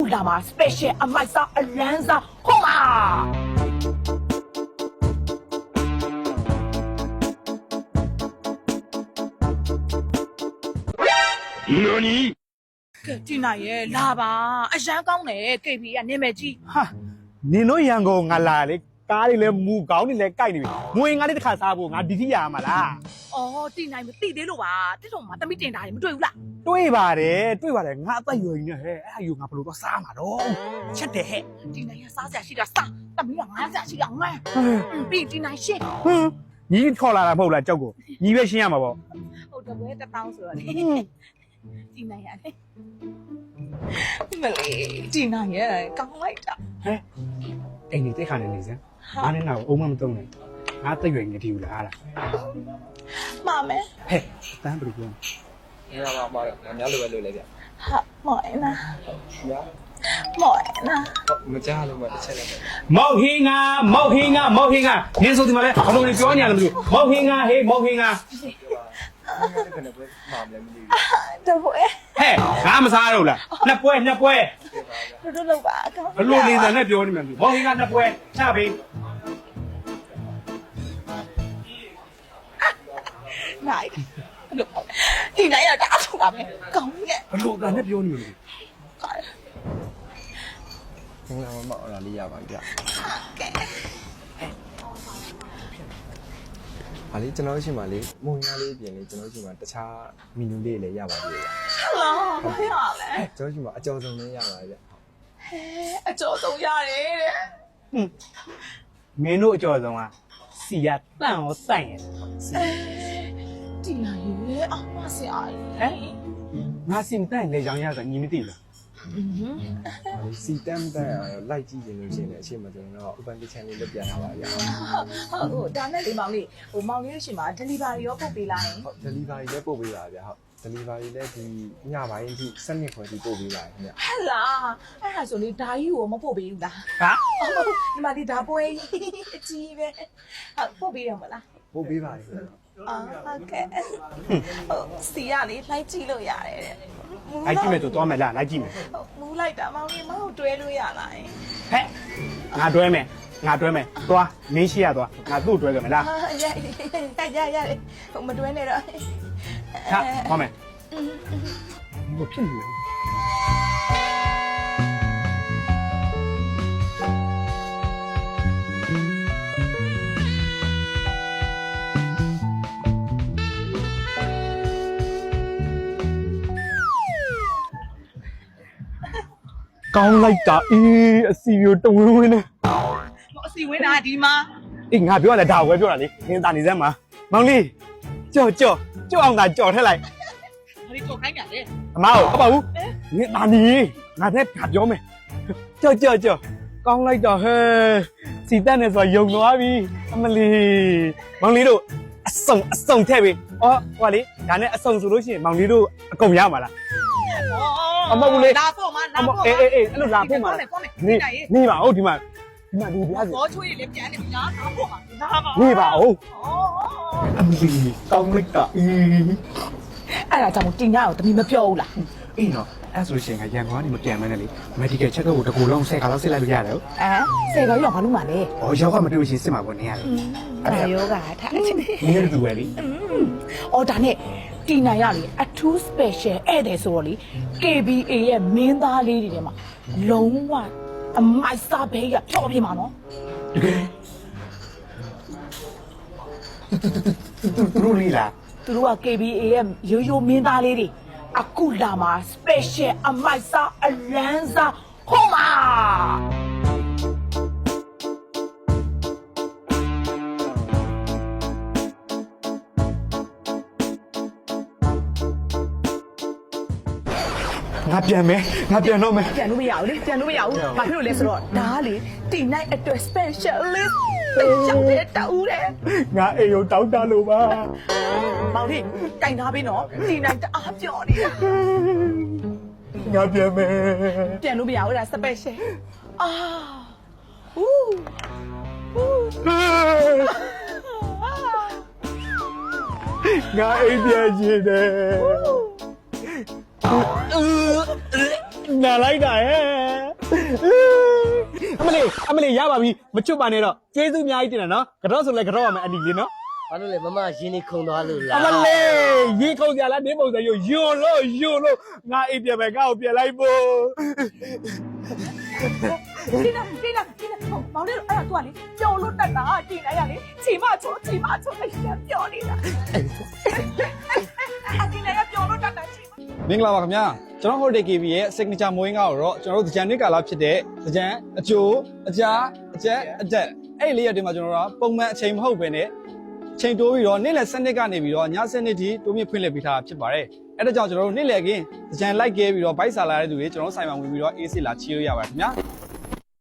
လာမှာ special အမိုက်စားအလန်းစားဟုတ်မှာ何ကဲဒီနိုင်ရဲ့လာပါအရန်ကောင်းတယ် KB ကနာမည်ကြီး ဟာနင်တို့ရန်ကုန်ငါလာလေကားတွေလည်းမူကောင်းတွေလည်းကြိုက်နေပြီငွေငါလေးတစ်ခါစားဖို့ငါဒီတိရမှာလား အော်ဒီနိုင်မသိသေးလို့ပါတစ်တော်မှာတမိတင်တာမတွေ့ဘူးလား တွေးပါတယ်ငါအသက်ရွယ်နေဟဲ့အဲ့အယူငါဘယ်လိုတော့စားမှာတော့ချက်တယ်ဟဲ့ ဒီနိုင်ရစားစရာရှိတာစားတမီးကငါးစရာရှိတာငါပြီးဒီနိုင်ရှင်း ဟမ်ညီခေါ်လာတာမဟုတ်လားကြောက်ကိုညီပဲရှင်းရမှာပေါ့ ဟုတ်တယ်ဘယ်1000ဆိုတော့လေဒီနိုင်ရလေမလေးဒီနိုင်ရကောင်းလိုက်တာ ဟဲ့အိမ်နေတိတ်ခါနေနေစမ်းငါနဲ့ငါ့ကိုအုံးမမတုံးနဲ့ငါတက်ရွယ်နေတီဘူးလားဟာလား မမဲ ဟဲ့တန်းဘယ်လိုပြော 你让妈妈的，俺家六百六来点。 ဟာမော်နာ 呀， မော်နာ 好，我们家六百的钱来点。 မောက်ဟင်းငါနင်းဆိုဒီမှာလဲဘလို့ပြောနေရလဲမသိဘူးမောက်ဟင်းငါဟေးမောက်ဟင်းငါ 这可能不妈妈来没得。 တပွဲ ဟဲ့ငါမစားတော့လားနှစ်ပွဲ တို့လောက်ပါကောင်း ဘလို့လေးစံနဲ့ပြောနေမှမောက်ဟင်းငါနှစ်ပွဲချပေး နိုင်ဒီနိုင်ရတာအထုတ်တာပဲကောင်းရဲ့ ဘလို့ကနဲ့ပြောနေမှ 我让妈妈让你压吧压。 ကဲ ဟာလေကျွန်တော်ရှိမှလေမုံညာလေးပြင်လေကျွန်တော်ရှိမှတခြားမီနူလေးလည်းရပါသေးတယ် ဟာဘာရလဲ ။ကျွန်တော်ရှိမှအကြော်စုံလေးရပါဗျ။ ဟဲအကျော်ဆုံးရတယ်တဲ့ မင်းတို့အကျော်ဆုံးကစီရတန့်ရောစိုက်ရင် ဒီနိုင်ရအမဆရာဟဲ့ ငါစင်တန့်လေကြောင်ရဆိုညီမသိလား ဟာလေစီတမ်းတမ်းလိုက်ကြည့်ရင်လို့ရှိရင်အချိန်မှကျွန်တော်ဥပန်တစ်ချန်လေးလက်ပြထားပါဗျ။ ဟိုဒါနဲ့လေမောင်လေးဟိုမောင်လေးရှင်မှာ delivery ရောပို့ပေးလိုက်ရင် ဟုတ် delivery လည်းပို့ပေးပါဗျ။ဟုတ် delivery လည်းဒီညပိုင်းအထိ7ခွဲထိပို့ပေးပါခင်ဗျ။ ဟဲ့လားအဲ့ဒါဆိုလေဓာကြီးကိုမပို့ပေးဘူးလား ဟာ ဒီမှာဒီဓာပွဲအကြီးပဲပို့ပေးရမလား ပို့ပေးပါခင်ဗျ။ အာဟုတ်ကဲ့စီရလေလိုက်ကြည့်လို့ရတယ်တဲ့ လိုက်ကြည့်မယ်ဆိုသွားမယ်လားလိုက်ကြည့်မယ် မူးလိုက်တာမောင်လေးမောင်တွဲလို့ရလား ဟဲ့ငါတွဲမယ်သွားမင်းရှိရသွားငါသူ့တွဲကြမယ်လား ရမတွဲနဲ့တော့ ဟာသွားမယ်ဘယ်ဖြစ်နေလဲကောင်းလိုက်တာအေးအစီရိုတဝင်းဝင်းနဲ့ အစီဝင်းတာဒီမှာ အေးငါပြောရတယ်ဒါကိုပဲပြောတာလေနင်တာနေစမ်းမှာမောင်လေးကြော့အောင်သာကြော်ထက်လိုက် ဘာလို့ကြော်ခိုင်းကြလဲ အမဟုတ်ဟုတ်ပါဘူးနင်တာနေငါနဲ့ဒါပြောမယ်ကြော့ကောင်းလိုက်တော့ဟဲ့စီတက်နေဆိုယုံသွားပြီအမလီမောင်လေးတို့အစုံထည့်ပြီအော်ဟိုလေဒါနဲ့အစုံဆိုလို့ရှိရင်မောင်လေးတို့အကုန်ရမှာလား လာဖို့မလာဖို့ အေးအဲ့လိုလာဖို့မှာနေပါဦးဒီမှာဒီပြားစီ ဘောချွေးလေးပြန်နေပြီလားလာဖို့မှာလာပါ နေပါဦး ဩ အမလီကောင်းလိုက်တာအေး အဲ့ဒါကြောင့်တင်ရအောင်တမီမပြောဘူးလား အေးနော်အဲ့ဆိုရှင်ကရန်ကုန်ကနေမပြန်မနဲ့လေ medical check up ကိုတကူလုံး10ခါလောက်စစ်လိုက်လို့ရတယ်ဟုတ် ဆယ်ကရောက်ဘာလို့မှလဲ ။အော်ရောက်ကမတွေ့လို့ရှိရင်စစ်မှာပေါ့နေရတယ် အဲ့ဒါယောဂထားတယ် ။နင်းရတူပဲလေ အော်ဒါနဲ့တီနိုင်ရလေအထူး special ဧည့်သည်ဆိုတော့လေ KBA ရဲ့မင်းသားလေးတွေထဲမှာလုံးဝအမိုက်စားဘေးကဖြောပြမှာနော် ။တကယ်သူတို့လေးလား သူတို့က KBA ရဲ့ရိုးရိုးမင်းသားလေးတွေအခုလာမှာ special အမိုက်စားအလန်းစားဟုတ်မှာ ငါပြန်တော့မယ် ပြန်လို့မရဘူးလေပြန်လို့မရဘူးဘာဖြစ်လို့လဲဆိုတော့ဒါကလေတီနိုင်အတွက် specialist special တဲ့တူတယ် ။ငါအိမ်ကိုတောင်းတလို့ပါ မောင်လေးကင်ထားပေးနော်တီနိုင်တအားပြောနေတာ ။ငါပြန်မယ် ပြန်လို့မရဘူးဒါ special အာဟူး ငါအိမ်ပြန်ချင်တယ်။နားလိုက်တာရဲ့ လေးရပါပြီမချွတ်ပါနဲ့တော့ကျေးဇူးအများကြီးတင်တယ်နော်ကတော့ဆိုလဲကတော့ရမယ်အန်ဒီလေးနော် ဘာလို့လဲမမရင်းနေခုံသွားလို့ အ လား မလေးရေခုံကြလားနေပုံစံယွန်းလို့ငါအိပ်ပြန်ပဲငါ့ကိုပြန်လိုက်ဖို့ ဒီလားမောင်လေးအဲ့ဒါသူကလေပျော်လို့တက်တာတင်နိုင်ရလေချိန်မချိုးအရှင်ပျော်နေတာအတင်နိုင်ရပျော်လို့တက်တာချိန် မင်္ဂလာပါခင်ဗျာကျွန်တော် Hotel KB ရဲ့ signature မွေးငါတော့ကျွန်တော်တို့သကြံနှစ်ကာလဖြစ်တဲ့သကြံအကျိုးအကြားအကျက်အတက်အဲ့လေးရက်တွေမှာကျွန်တော်တို့ပုံမှန်အချိန်မဟုတ်ဘဲနဲ့ချိန်တိုးပြီးတော့နေ့လယ်7နှစ်ကနေပြီးတော့ည7နှစ်ထိတိုးမြင့်ဖွင့်လှစ်ပေးထားတာဖြစ်ပါတယ်အဲ့ဒါကြောင့်ကျွန်တော်တို့နေ့လယ်ခင်းသကြံလိုက်ခဲ့ပြီးတော့ဘိုက်ဆာလာတဲ့သူတွေကျွန်တော်တို့ဆိုင်မှာဝင်ပြီးတော့ AC လာချီလို့ရပါတယ်ခင်ဗျာ